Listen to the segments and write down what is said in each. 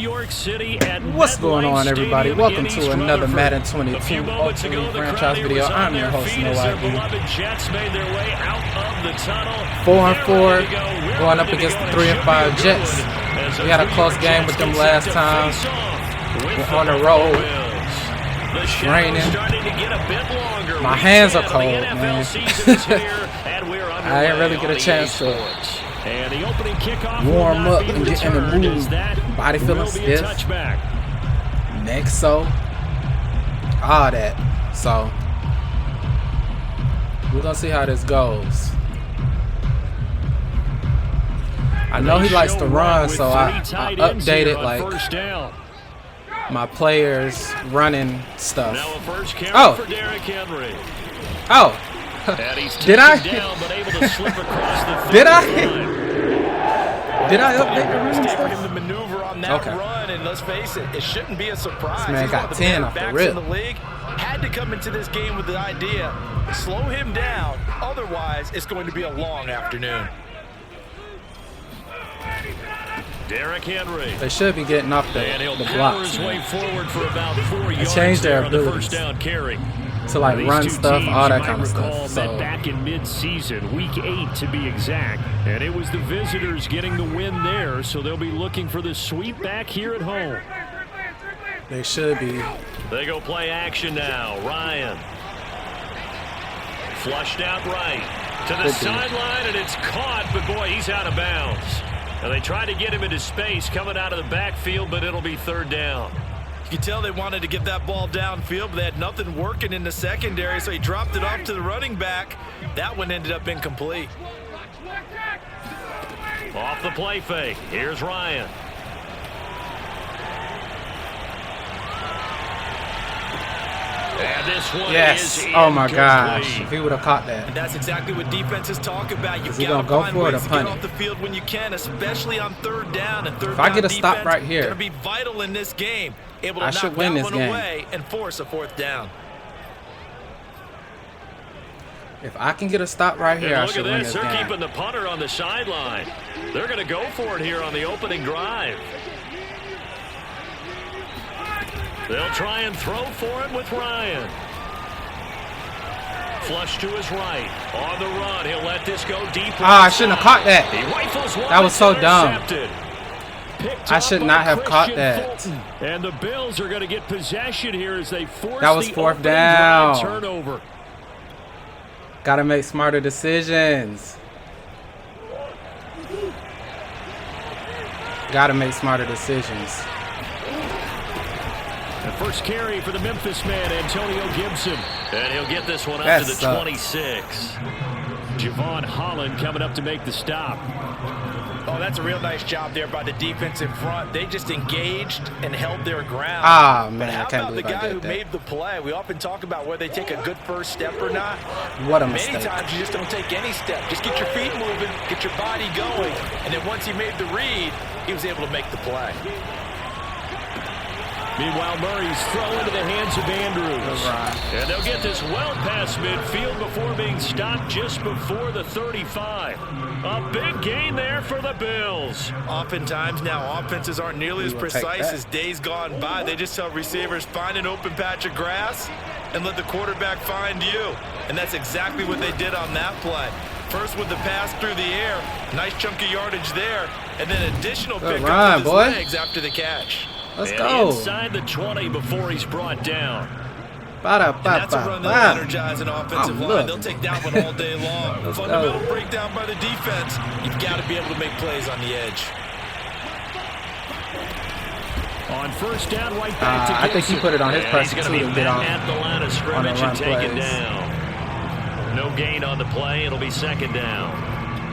York City at What's going MetLife on, everybody? Stadium Welcome in to East another Rutherford. Madden A few 22 moments ago, Ultimate the franchise crowd here video. was on I'm your their host, feet No as their ID. beloved Jets made their way out of the tunnel. 4-4, going up against the 3-5 Jets. We had a close game with them last time. We're on the road. It's raining. My hands are cold, man. I didn't really get a chance to warm up and get in the mood. Body feeling stiff. Neck sore. All that. So, we're going to see how this goes. I know he likes to run, so I updated like my players running stuff. Oh. Oh. Did I? Did I update the running stuff? To maneuver on that run, and let's face it, it shouldn't be a surprise. This man got 10 off the rip. In the league. Had to come into this game with the idea, slow him down. Otherwise, it's going to be a long afternoon. Derrick Henry. They should be getting off the blocks. They changed their abilities to like run stuff, all that kind of stuff. So back in mid-season, week 8 to be exact, and it was the visitors getting the win there, so they'll be looking for the sweep back here at home. They should be. They go play action now. Ryan flushed out right to the sideline, and it's caught, but boy, he's out of bounds. And they tried to get him into space coming out of the backfield, but it'll be third down. You can tell they wanted to get that ball downfield, but they had nothing working in the secondary, so he dropped it off to the running back. That one ended up incomplete. Off the play fake. Here's Ryan. And this one yes. is oh my gosh. If he would have caught that. And that's exactly what defenses talk about. You've got to find ways to get off the field when you can, especially on third down. And third if I get a stop right here, going to be vital in this game. Able to I knock should win that this one game. away and force a fourth down. If I can get a stop right here, I should win this game. They're keeping the punter on the sideline. They're going to go for it here on the opening drive. They'll try and throw for him with Ryan. Flush to his right. On the run. He'll let this go deep. I shouldn't have caught that. That was so dumb. I should not have caught that. And the Bills are going to get possession here as they force that was fourth down. Turnover. Got to make smarter decisions. Got to make smarter decisions. The first carry for the Memphis man, Antonio Gibson. And he'll get this one up to the 26. Javon Holland coming up to make the stop. Oh, that's a real nice job there by the defensive front. They just engaged and held their ground. Ah, man, how I can't about the believe I guy who did that. made the play? We often talk about whether they take a good first step or not. What a mistake. Many times you just don't take any step. Just get your feet moving, get your body going. And then once he made the read, he was able to make the play. Meanwhile, Murray's throw into the hands of Andrews. And they'll get this well past midfield before being stopped just before the 35. A big gain there for the Bills. Oftentimes now, offenses aren't nearly as precise as days gone by. They just tell receivers, find an open patch of grass and let the quarterback find you. And that's exactly what they did on that play. First with the pass through the air, nice chunk of yardage there, and then additional pickup with his legs after the catch. Let's go. Inside the 20 before he's brought down. That's a run that'll energize an offensive line. They'll take that one all day long. Fundamental breakdown by the defense. You've got to be able to make plays on the edge. On first down, right back to Gibson. I think he put it on his pressure too to get on at the line of scrimmage and taken plays. down. No gain on the play. It'll be second down.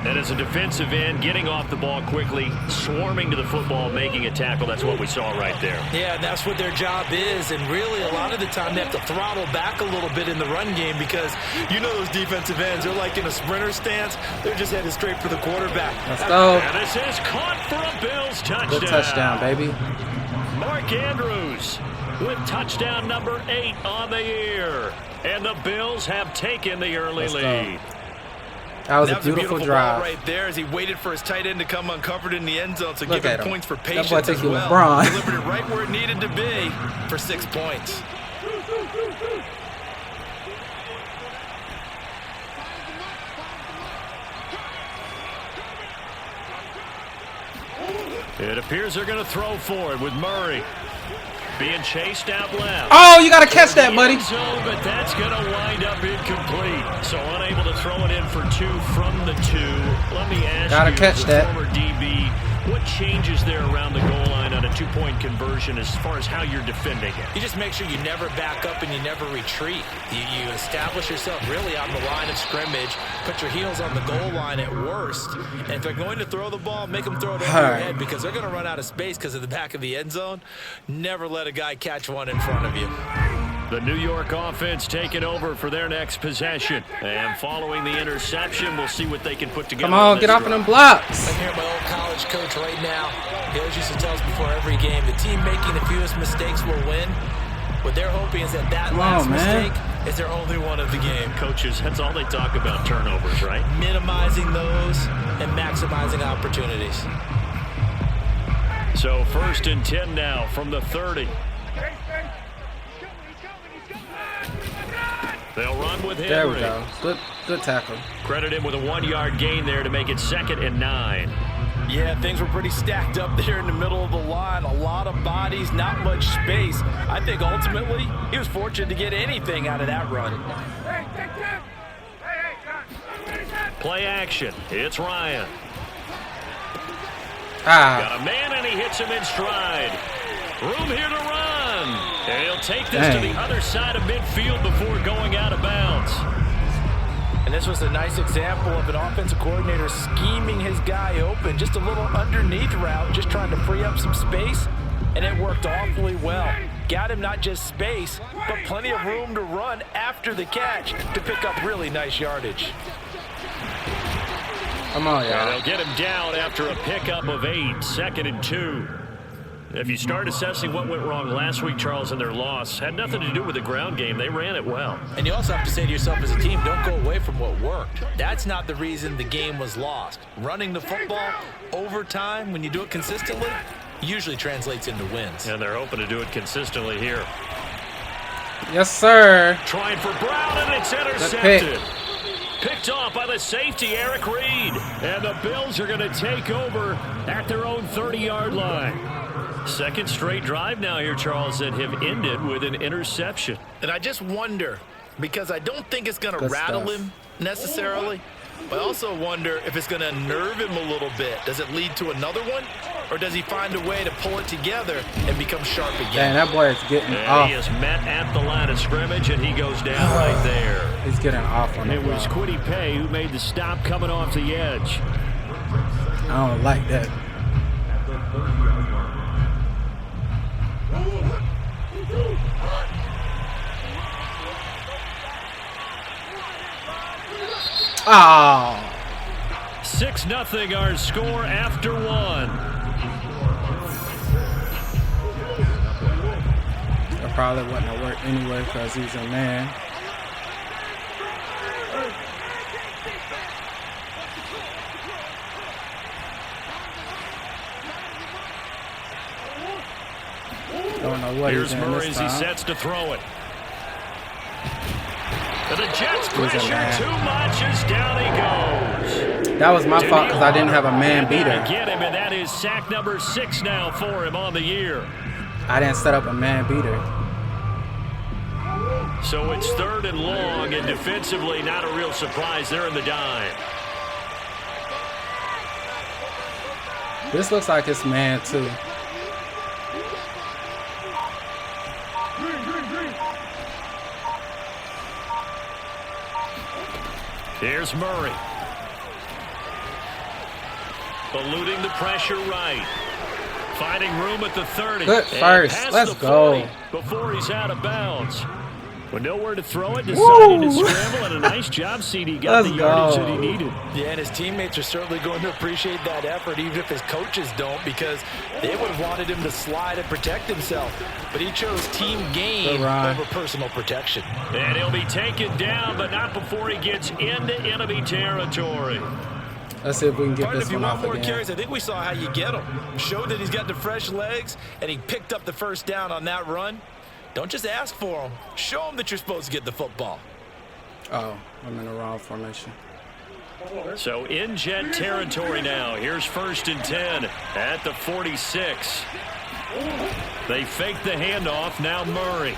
And as a defensive end, getting off the ball quickly, swarming to the football, making a tackle. That's what we saw right there. Yeah, and that's what their job is. And really, a lot of the time, they have to throttle back a little bit in the run game because you know those defensive ends, they're like in a sprinter stance. They're just headed straight for the quarterback. Let's go. And this is caught for a Bills touchdown. Good touchdown, baby. Mark Andrews with touchdown number 8 on the year. And the Bills have taken the early lead. That was a beautiful drive ball right there as he waited for his tight end to come uncovered in the end zone. So Look give him points for patience that boy as well. LeBron. Delivered it right where it needed to be for 6 points. It appears they're going to throw for it with Murray being chased out left. Oh, you got to catch that, buddy. Zone, but that's going to wind up incomplete. So unable to throw it in for 2 from the 2. Let me ask Gotta you, catch as a that. former DB, what changes there around the goal line on a 2-point conversion as far as how you're defending it? You just make sure you never back up and you never retreat. You establish yourself really on the line of scrimmage, put your heels on the goal line at worst, and if they're going to throw the ball, make them throw it over your head because they're going to run out of space because of the back of the end zone. Never let a guy catch one in front of you. The New York offense taking over for their next possession. And following the interception, we'll see what they can put together. Come on, get off of them blocks. I'm here my old college coach right now. He always used to tell us before every game, the team making the fewest mistakes will win. What they're hoping is that last mistake is their only one of the game. Coaches, that's all they talk about, turnovers, right? Minimizing those and maximizing opportunities. So 1st and 10 now from the 30. They'll run with Henry. There we go. Good tackle. Credit him with a 1-yard gain there to make it 2nd and 9. Yeah, things were pretty stacked up there in the middle of the line. A lot of bodies, not much space. I think ultimately he was fortunate to get anything out of that run. Play action. It's Ryan. Ah. Got a man and he hits him in stride. Room here to run. And he'll take this to the other side of midfield before going out of bounds. And this was a nice example of an offensive coordinator scheming his guy open. Just a little underneath route, just trying to free up some space. And it worked awfully well. Got him not just space, but plenty of room to run after the catch to pick up really nice yardage. Come on, y'all. They'll get him down after a pickup of 8, 2nd and 2. If you start assessing what went wrong last week, Charles, in their loss, had nothing to do with the ground game. They ran it well. And you also have to say to yourself as a team, don't go away from what worked. That's not the reason the game was lost. Running the football over time, when you do it consistently, usually translates into wins. And they're hoping to do it consistently here. Yes, sir. Trying for Brown, and it's intercepted. Picked off by the safety, Eric Reed. And the Bills are going to take over at their own 30-yard line. 2nd straight drive now here, Charles, that have ended with an interception. And I just wonder, because I don't think it's going to rattle him necessarily, but I also wonder if it's going to nerve him a little bit. Does it lead to another one, or does he find a way to pull it together and become sharp again? Man, that boy is getting off. He is met at the line of scrimmage, and he goes down right there. He's getting off on It was Quiddy Pay who made the stop coming off the edge. I don't like that. Oh. 6-0 our score after 1. That probably wouldn't have worked anyway because he's a man. Don't know what Here's he's doing Murray this as he time. sets to throw it. And the Jets pressure too much as down he goes. That was my fault because I didn't have a man beater. Get him, and that is sack number 6 now for him on the year. I didn't set up a man beater. So it's 3rd and long, and defensively not a real surprise. They're in the dime. This looks like it's man too. Here's Murray. Eluding the pressure right. Finding room at the 30. Good first. Let's go. Before he's out of bounds. With nowhere to throw it, deciding to scramble, and a nice job, CD got the yardage that he needed. Yeah, and his teammates are certainly going to appreciate that effort, even if his coaches don't, because they would have wanted him to slide and protect himself. But he chose team game over personal protection. And he'll be taken down, but not before he gets into enemy territory. Let's see if we can get this one off if you want more again. carries, I think we saw how you get him. Showed that he's got the fresh legs, and he picked up the first down on that run. Don't just ask for him. Show him that you're supposed to get the football. Oh, I'm in the wrong formation. So in jet territory now. Here's 1st and 10 at the 46. They fake the handoff. Now Murray.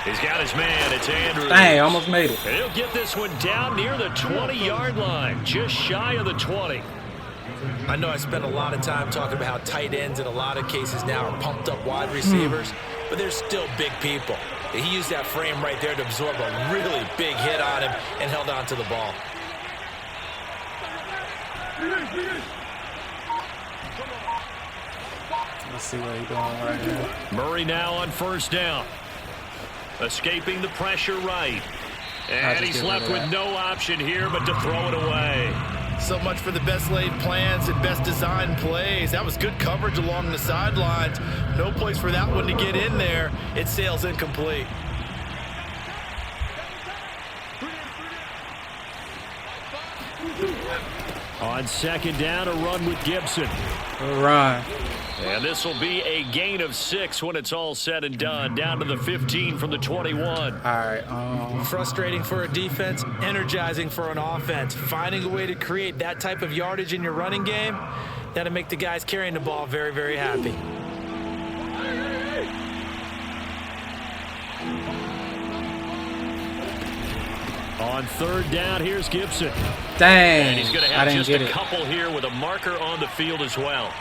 He's got his man. It's Andrews. Dang, almost made it. And he'll get this one down near the 20-yard line, just shy of the 20. I know I spent a lot of time talking about how tight ends in a lot of cases now are pumped up wide receivers, but they're still big people. He used that frame right there to absorb a really big hit on him and held on to the ball. Let's see what he's doing right here. Murray now on 1st down. Escaping the pressure right. And he's left with no option here but to throw it away. So much for the best laid plans and best designed plays. That was good coverage along the sidelines. No place for that one to get in there. It sails incomplete. On 2nd down, a run with Gibson. All right. And this will be a gain of 6 when it's all said and done. Down to the 15 from the 21. All right. Frustrating for a defense, energizing for an offense. Finding a way to create that type of yardage in your running game, that'll make the guys carrying the ball very, very happy. On 3rd down, here's Gibson. Dang. And he's going to have just a couple here with a marker on the field as well.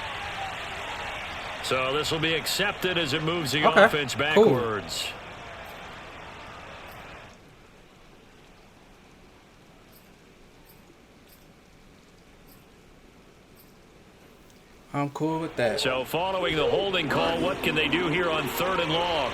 So this will be accepted as it moves the offense backwards. Cool. I'm cool with that. So following the holding call, what can they do here on 3rd and long?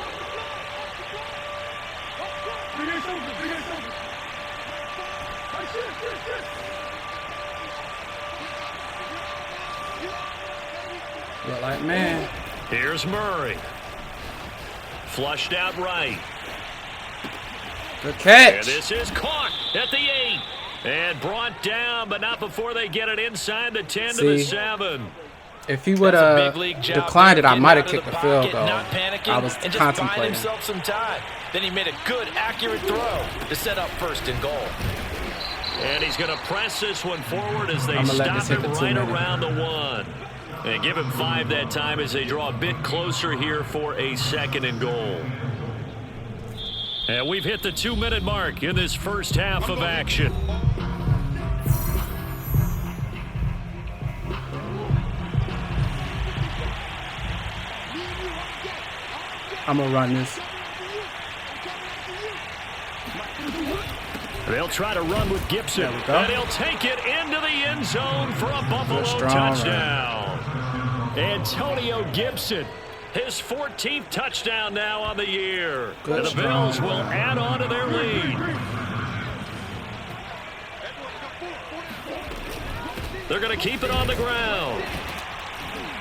Look like man. Here's Murray. Flushed out right. Good catch. And this is caught at the 8. And brought down, but not before they get it inside the 10 to the 7. If he would have declined it, I might have kicked the field goal. I was contemplating. Himself some time. Then he made a good, accurate throw to set up 1st and goal. And he's going to press this one forward as they stop it right around the 1. And give him 5 that time as they draw a bit closer here for a 2nd and goal. And we've hit the 2-minute mark in this first half of action. I'm going to run this. They'll try to run with Gibson. And he'll take it into the end zone for a Buffalo touchdown. Antonio Gibson, his 14th touchdown now on the year. And the Bills will add on to their lead. They're going to keep it on the ground.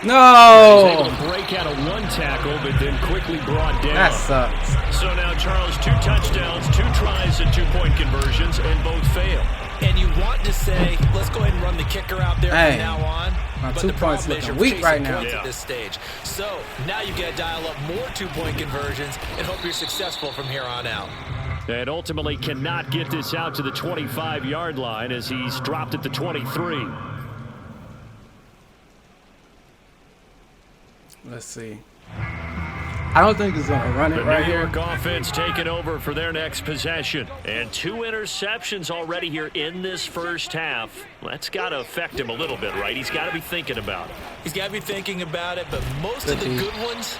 No! He's able to break out of 1 tackle, but then quickly brought down. That sucks. So now, Charles, 2 touchdowns, 2 tries and 2-point conversions, and both fail. And you want to say, let's go ahead and run the kicker out there from now on. My 2 points looking weak right now. At this stage. So now you've got to dial up more 2-point conversions and hope you're successful from here on out. And ultimately cannot get this out to the 25-yard line as he's dropped at the 23. Let's see. I don't think he's going to run it right here. The New York offense taking over for their next possession. And 2 interceptions already here in this first half. That's got to affect him a little bit, right? He's got to be thinking about it. He's got to be thinking about it, but most of the good ones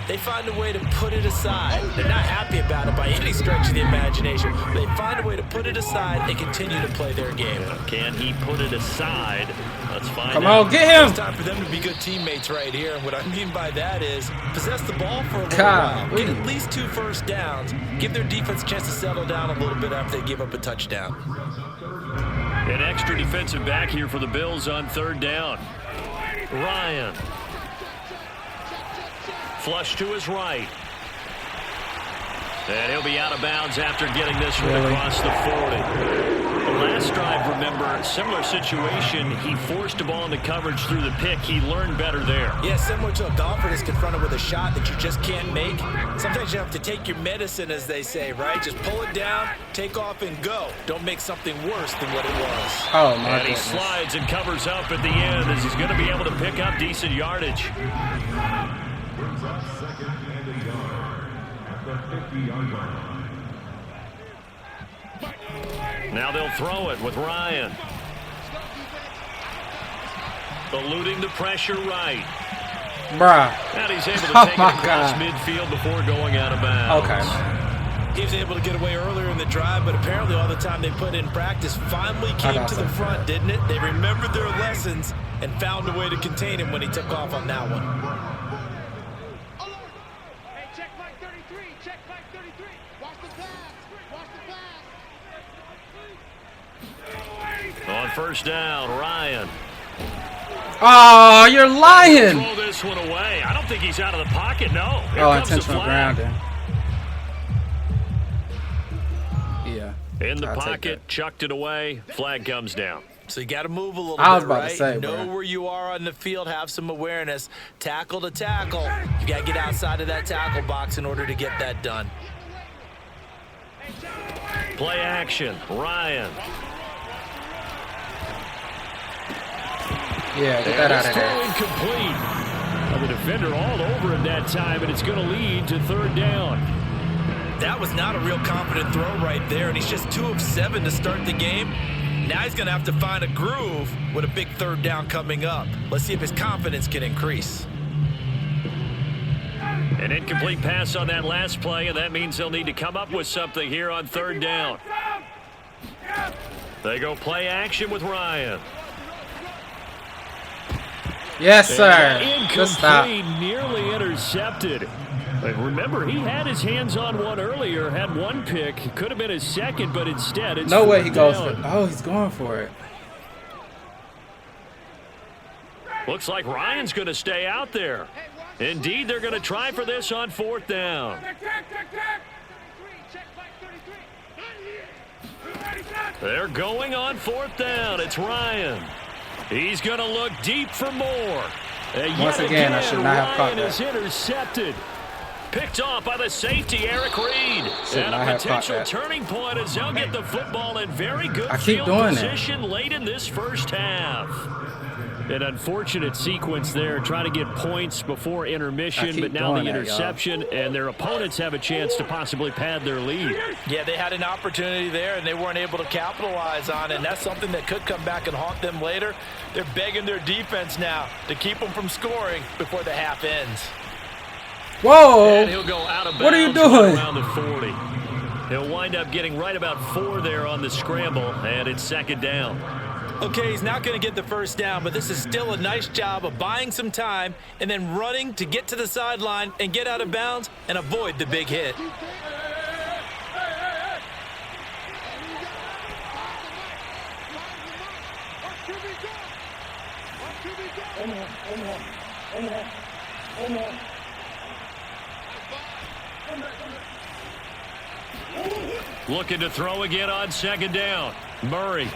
they find a way to put it aside. They're not happy about it by any stretch of the imagination. They find a way to put it aside and continue to play their game. Can he put it aside? Let's find out. Come on, get him. It's time for them to be good teammates right here. And what I mean by that is possess the ball for a little while. Get at least 2 first downs. Give their defense a chance to settle down a little bit after they give up a touchdown. An extra defensive back here for the Bills on 3rd down. Ryan. Flush to his right. And he'll be out of bounds after getting this one across the 40. The last drive, remember, similar situation. He forced a ball into coverage through the pick. He learned better there. Yeah, similar to a golfer that's confronted with a shot that you just can't make. Sometimes you have to take your medicine, as they say, right? Just pull it down, take off, and go. Don't make something worse than what it was. Oh, my And he slides and covers up at the end as he's going to be able to pick up decent yardage. Brings up 2nd and a yard at the 50-yard line. Now they'll throw it with Ryan. Eluding the pressure right. Bruh. And he's able to take it across midfield before going out of bounds. Okay. He was able to get away earlier in the drive, but apparently all the time they put in practice finally came to the front, didn't it? They remembered their lessons and found a way to contain him when he took off on that one. On 1st down, Ryan. Oh, you're lying. Throw this one away. I don't think he's out of the pocket, no. Here Oh, intentional grounding. Yeah. In the pocket, chucked it away. Flag comes down. So you got to move a little I was bit, about right? to say, know where you are on the field, have some awareness. Tackle to tackle. You got to get outside of that tackle box in order to get that done. Play action, Ryan. Yeah, get that out of there. Incomplete. Well, the defender all over him that time, and it's going to lead to 3rd down. That was not a real confident throw right there, and he's just 2 of 7 to start the game. Now he's going to have to find a groove with a big 3rd down coming up. Let's see if his confidence can increase. An incomplete pass on that last play, and that means they'll need to come up with something here on 3rd down. They go play action with Ryan. Yes, sir. Good stop. Incomplete, nearly intercepted. Remember, he had his hands on one earlier, had 1 pick. Could have been his 2nd, but instead it's no way he goes down. for it. Oh, he's going for it. Looks like Ryan's going to stay out there. Indeed, they're going to try for this on 4th down. They're going on 4th down. It's Ryan. He's going to look deep for more. Once again, I should not have caught that. Is intercepted. Picked off by the safety, Eric Reed. And a potential turning point as they'll get the football in very good field position late in this 1st half. An unfortunate sequence there, trying to get points before intermission, but now the interception, and their opponents have a chance to possibly pad their lead. Yeah, they had an opportunity there, and they weren't able to capitalize on it, and that's something that could come back and haunt them later. They're begging their defense now to keep them from scoring before the half ends. Whoa! And he'll go out of bounds. What are you doing? Around the 40. He'll wind up getting right about 4 there on the scramble, and it's 2nd down. Okay, he's not going to get the 1st down, but this is still a nice job of buying some time and then running to get to the sideline and get out of bounds and avoid the big hit. Looking to throw again on 2nd down. Murray.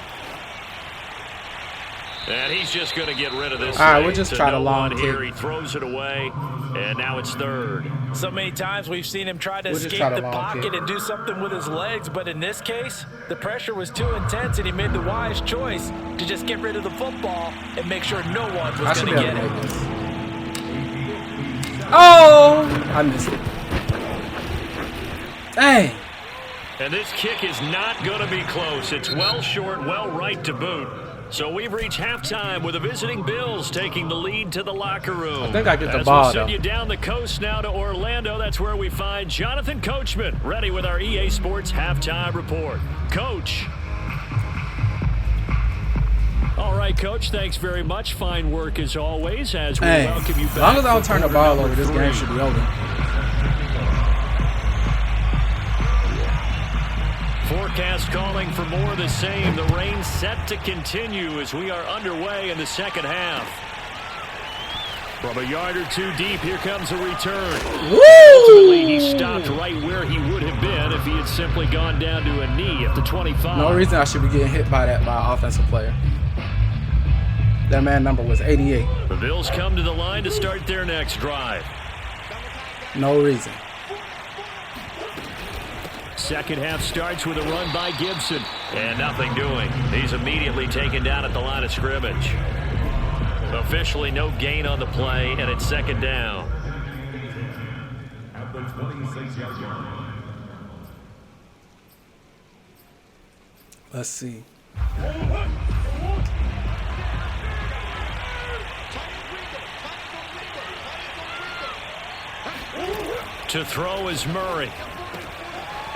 And he's just going to get rid of this. All right, we'll just try the long kick. Here he throws it away, and now it's 3rd. So many times we've seen him try to escape the pocket and do something with his legs, but in this case, the pressure was too intense, and he made the wise choice to just get rid of the football and make sure no one was going to get it. Oh! I missed it. Dang. And this kick is not going to be close. It's well short, well right to boot. So we've reached halftime with the visiting Bills taking the lead to the locker room. I think I get the As ball, we'll send though. you down the coast now to Orlando. That's where we find Jonathan Coachman, ready with our EA Sports halftime report. Coach. All right, Coach, thanks very much. Fine work as always as we welcome you back. As long as I don't turn the ball over, this game should be over. Forecast calling for more of the same. The rain set to continue as we are underway in the second half. From a yard or two deep, here comes a return. Woo! Ultimately, he stopped right where he would have been if he had simply gone down to a knee at the 25. No reason I should be getting hit by that by an offensive player. That man number was 88. The Bills come to the line to start their next drive. No reason. Second half starts with a run by Gibson. And nothing doing. He's immediately taken down at the line of scrimmage. Officially no gain on the play, and it's second down. At the 26-yard line. Let's see. To throw is Murray.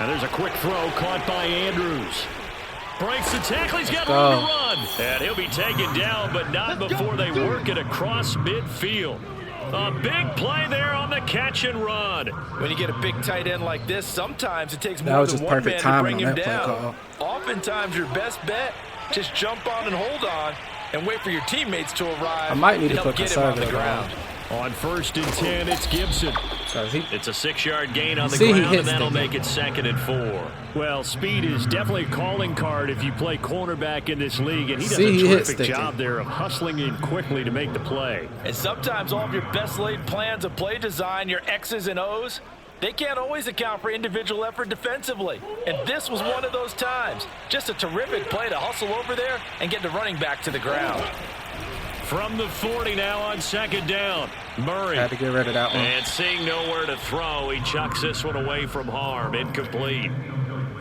And there's a quick throw caught by Andrews. Breaks the tackle. He's got room to run. And he'll be taken down, but not before they work it across midfield. A big play there on the catch and run. When you get a big tight end like this, sometimes it takes more than one man to bring him down. Oftentimes, your best bet, just jump on and hold on and wait for your teammates to arrive. I might need to help put get him on the ground. On 1st and 10, it's Gibson. It's a 6-yard gain on the ground, and that'll make it 2nd and 4. Well, speed is definitely a calling card if you play cornerback in this league, and he does a terrific job there of hustling in quickly to make the play. And sometimes all of your best laid plans of play design, your X's and O's, they can't always account for individual effort defensively. And this was one of those times. Just a terrific play to hustle over there and get the running back to the ground. From the 40 now on 2nd down. Murray. Had to get rid of that one. And seeing nowhere to throw, he chucks this one away from harm. Incomplete.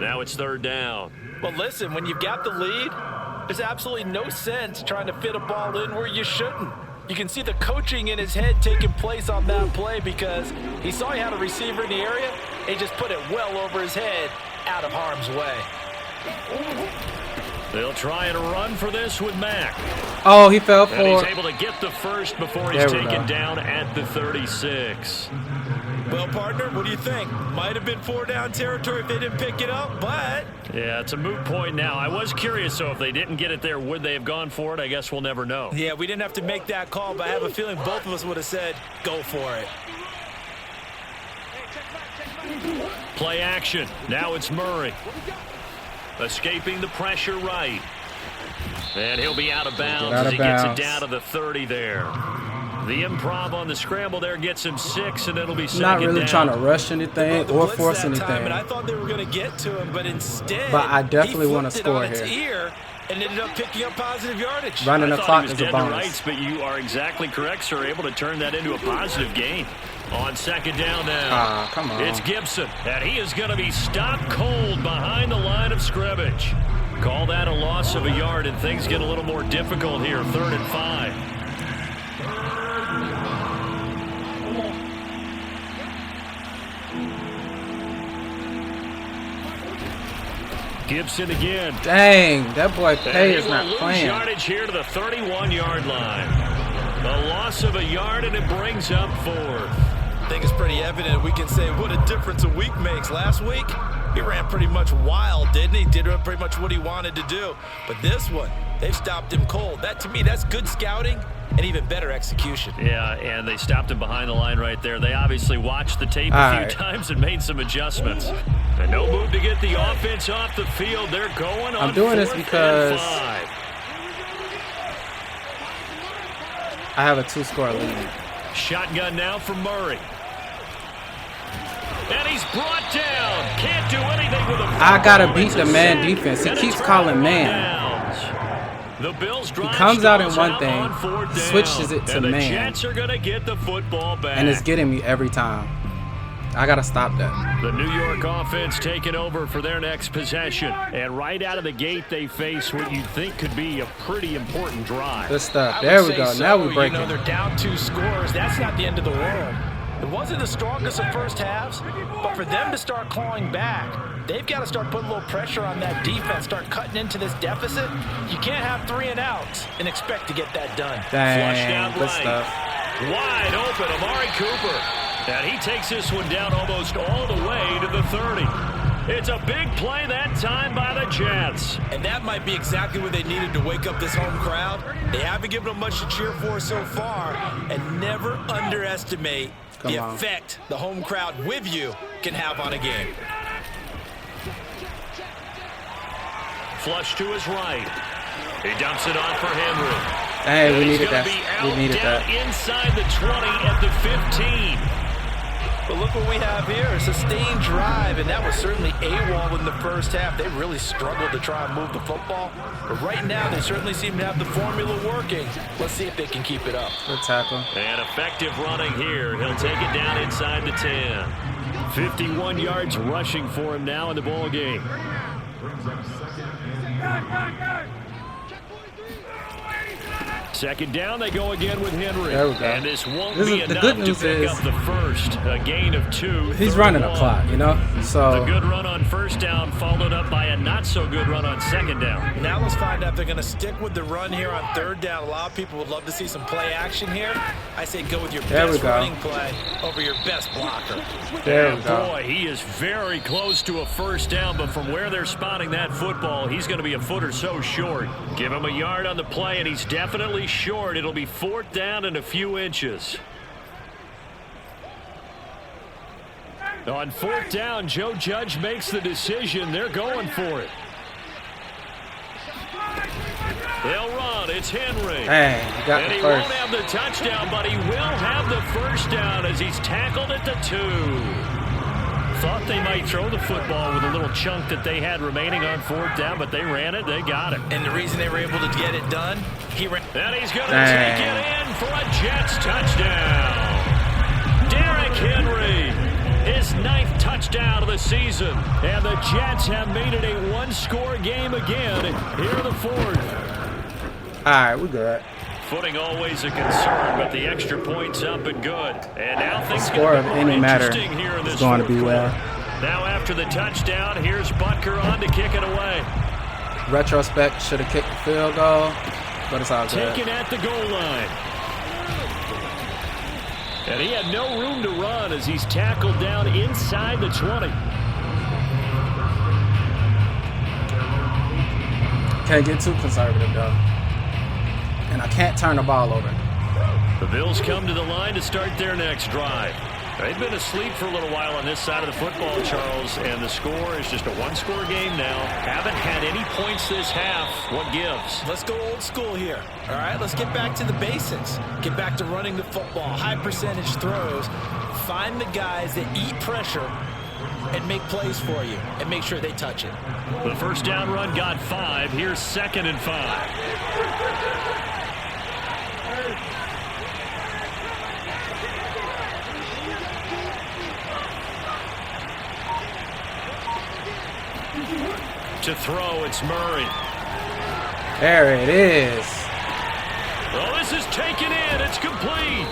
Now it's 3rd down. Well, listen, when you've got the lead, there's absolutely no sense trying to fit a ball in where you shouldn't. You can see the coaching in his head taking place on that play because he saw he had a receiver in the area and he just put it well over his head out of harm's way. They'll try and run for this with Mack. Oh, he fell for it. And he's able to get the first before he's taken down at the 36. Well, partner, what do you think? Might have been 4-down territory if they didn't pick it up, but... Yeah, it's a moot point now. I was curious, so if they didn't get it there, would they have gone for it? I guess we'll never know. Yeah, we didn't have to make that call, but I have a feeling both of us would have said, go for it. Play action. Now it's Murray. Escaping the pressure right. And he'll be out of bounds as he gets it down to the 30 there. The improv on the scramble there gets him 6, and it'll be 2nd down. Not really trying to rush anything or force anything. And I thought they were going to get to him, but instead, I definitely want to score here. And ended up picking up positive yardage. Running the clock is a bonus. Rights, but you are exactly correct, sir. Able to turn that into a positive gain. On 2nd down now. Come on. It's Gibson, and he is going to be stopped cold behind the line of scrimmage. Call that a loss of a yard, and things get a little more difficult here. 3rd and 5. Gibson again. Dang, that boy Pay is not playing. Yardage here to the 31-yard line. The loss of a yard, and it brings up 4th. I think it's pretty evident. We can say what a difference a week makes. Last week, he ran pretty much wild, didn't he? Did pretty much what he wanted to do. But this one, they've stopped him cold. That, to me, that's good scouting and even better execution. Yeah, and they stopped him behind the line right there. They obviously watched the tape a few times and made some adjustments. And no move to get the offense off the field. They're going on. I'm doing this because I have a 2-score lead. Shotgun now from Murray. And he's brought down. Can't do anything with him. I gotta beat the man defense. He keeps calling man. The Bills he comes out in one thing, switches it to man, Jets are gonna get the football back. and it's getting me every time. I gotta stop that. The New York offense taking over for their next possession. And right out of the gate, they face what you'd think could be a pretty important drive. Good stuff. There we go. So. Now we're breaking. You know, they're down 2 scores. That's not the end of the world. It wasn't the strongest of first halves, but for them to start clawing back, they've got to start putting a little pressure on that defense, start cutting into this deficit. You can't have 3 and outs and expect to get that done. Flushed out good right. Stuff. Wide open, Amari Cooper. And he takes this one down almost all the way to the 30. It's a big play that time by the Jets. And that might be exactly what they needed to wake up this home crowd. They haven't given them much to cheer for so far, and never underestimate the effect the home crowd with you can have on a game. Flush to his right. He dumps it off for Henry. Hey, we needed that. We needed that. Inside the 20 at the 15. But look what we have here, a sustained drive, and that was certainly AWOL in the first half. They really struggled to try and move the football. But right now, they certainly seem to have the formula working. Let's see if they can keep it up. Good tackle. And effective running here. He'll take it down inside the 10. 51 yards rushing for him now in the ball game. Second down, they go again with Henry. There we go. And this won't be enough to pick up the first. A gain of 2. He's running a clock, you know? So a good run on first down followed up by a not-so-good run on second down. Now let's find out if they're going to stick with the run here on third down. A lot of people would love to see some play action here. I say go with your best running play over your best blocker. There we go. Boy, he is very close to a first down, but from where they're spotting that football, he's going to be a foot or so short. Give him a yard on the play, and he's definitely short. It'll be 4th down and a few inches. On 4th down, Joe Judge makes the decision. They're going for it. They'll run. It's Henry. Hey, you got and the he first. won't have the touchdown, but he will have the first down as he's tackled at the 2. Thought they might throw the football with a little chunk that they had remaining on 4th down, but they ran it. They got it. And the reason they were able to get it done, he ran. And he's going to take it in for a Jets touchdown. Derrick Henry, his 9th touchdown of the season. And the Jets have made it a 1-score game again here in the 4th. All right, we're good. Footing always a concern, but the extra point's up and good. And now things score of any matter here in this is going to be well. Now after the touchdown, here's Butker on to kick it away. Retrospect, should have kicked the field goal, but it's all good. Taken at the goal line. And he had no room to run as he's tackled down inside the 20. Can't get too conservative, though. And I can't turn the ball over. The Bills come to the line to start their next drive. They've been asleep for a little while on this side of the football, Charles, and the score is just a 1-score game now. Haven't had any points this half. What gives? Let's go old school here. All right, let's get back to the basics. Get back to running the football, high percentage throws. Find the guys that eat pressure and make plays for you and make sure they touch it. The first down run got 5. Here's 2nd and 5. To throw, it's Murray. There it is. Well, this is taken in. It's complete.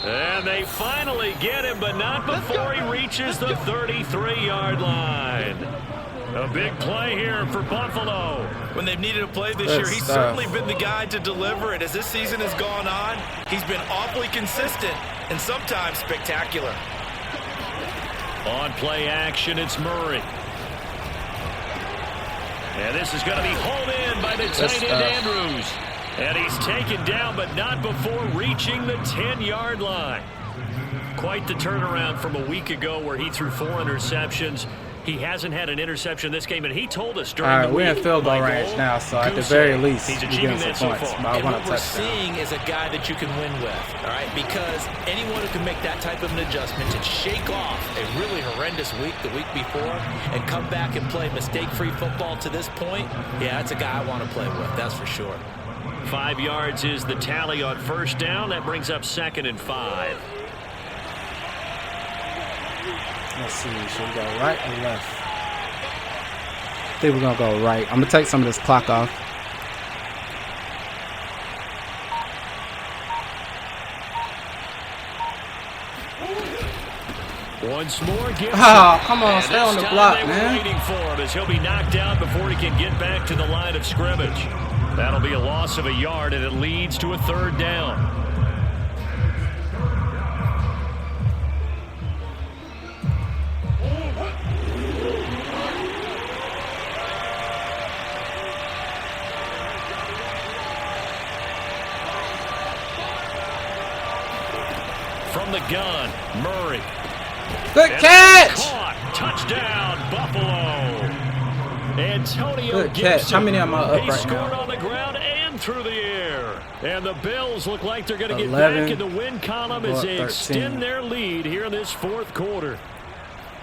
And they finally get him, but not before he reaches the 33-yard line. A big play here for Buffalo. When they've needed a play this year, he's certainly been the guy to deliver it. As this season has gone on, he's been awfully consistent and sometimes spectacular. On play action, it's Murray. And this is going to be hauled in by the tight end Andrews. And he's taken down, but not before reaching the 10-yard line. Quite the turnaround from a week ago where he threw 4 interceptions. He hasn't had an interception this game, and he told us during the week. We're in field goal range now, so at the very least, he's achieving some points. And what we're seeing is a guy that you can win with, all right? Because anyone who can make that type of an adjustment and shake off a really horrendous week the week before and come back and play mistake-free football to this point, yeah, that's a guy I want to play with, that's for sure. 5 yards is the tally on first down. That brings up 2nd and 5. Let's see. Should we go right or left? I think we're going to go right. I'm going to take some of this clock off. Once more, oh, come on, stay on the block, man. Waiting for him as he'll be knocked out before he can get back to the line of scrimmage. That'll be a loss of a yard, and it leads to a 3rd down. From the gun, Murray. Good catch! Caught. Touchdown, Buffalo. Antonio Good catch. Gibson. How many am I up He right scored now? on the ground and through the air. And the Bills look like they're going to get back in the win column as they 13. extend their lead here in this 4th quarter.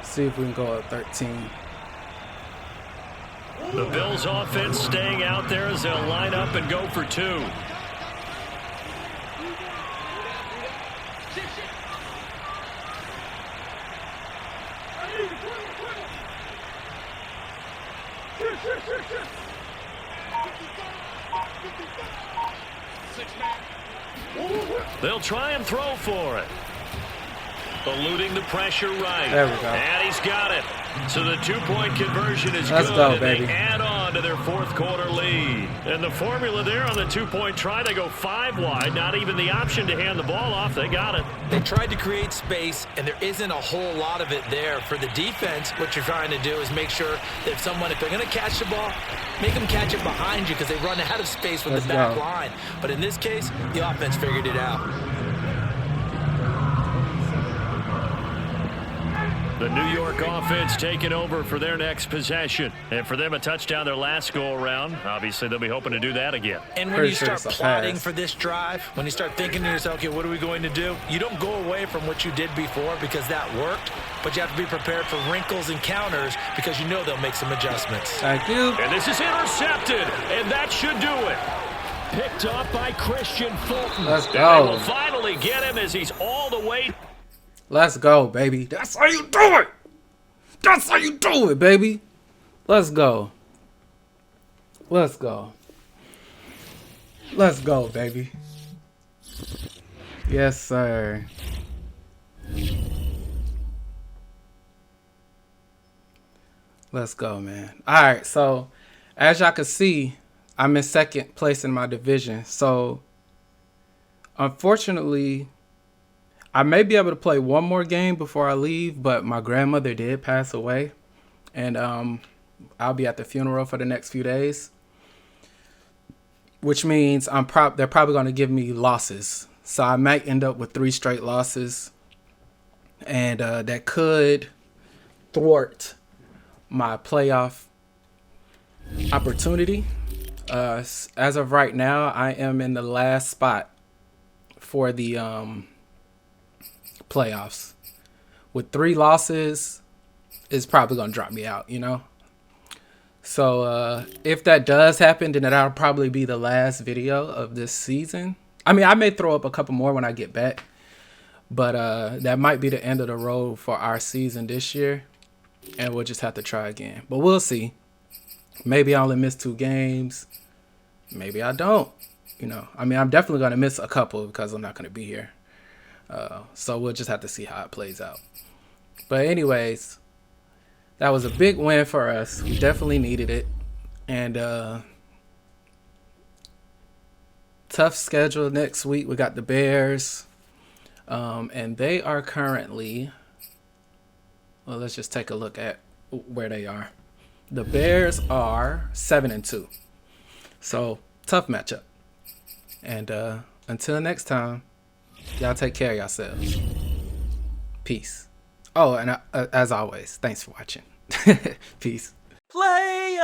See if we can go up 13. The Bills offense staying out there as they'll line up and go for 2. They'll try and throw for it. Eluding the pressure right. There we go. And he's got it. So the 2-point conversion is Let's good. go, and baby. They add on to their 4th quarter lead. And the formula there on the 2-point try, they go 5 wide. Not even the option to hand the ball off. They got it. They tried to create space, and there isn't a whole lot of it there. For the defense, what you're trying to do is make sure that if they're going to catch the ball, make them catch it behind you because they run out of space with Let's the back go. line. But in this case, the offense figured it out. The New York offense taking over for their next possession. And for them, a touchdown their last go-around. Obviously, they'll be hoping to do that again. And when you start plotting for this drive, when you start thinking to yourself, okay, what are we going to do? You don't go away from what you did before because that worked, but you have to be prepared for wrinkles and counters because you know they'll make some adjustments. Thank you. And this is intercepted, and that should do it. Picked up by Christian Fulton. Let's And they go. will finally get him as he's all the way. Let's go, baby. That's how you do it. That's how you do it, baby. Let's go. Let's go. Let's go, baby. Yes, sir. Let's go, man. All right, so as y'all can see, I'm in 2nd place in my division. So, unfortunately, I may be able to play one more game before I leave, but my grandmother did pass away, and I'll be at the funeral for the next few days, which means they're probably going to give me losses. So I might end up with 3 straight losses, and that could thwart my playoff opportunity. As of right now, I am in the last spot for the playoffs. With 3 losses, it's probably gonna drop me out, you know. So if that does happen, then that'll probably be the last video of this season. I mean, I may throw up a couple more when I get back, but that might be the end of the road for our season this year, and we'll just have to try again. But we'll see. Maybe I only miss 2 games. Maybe I don't. You know, I mean, I'm definitely gonna miss a couple because I'm not gonna be here. So we'll just have to see how it plays out. But anyways, that was a big win for us. We definitely needed it. And tough schedule next week. We got the Bears. And they are currently, well, let's just take a look at where they are. The Bears are 7-2. So tough matchup. And until next time, y'all take care of yourselves. Peace. Oh, and as always, thanks for watching. Peace. Player.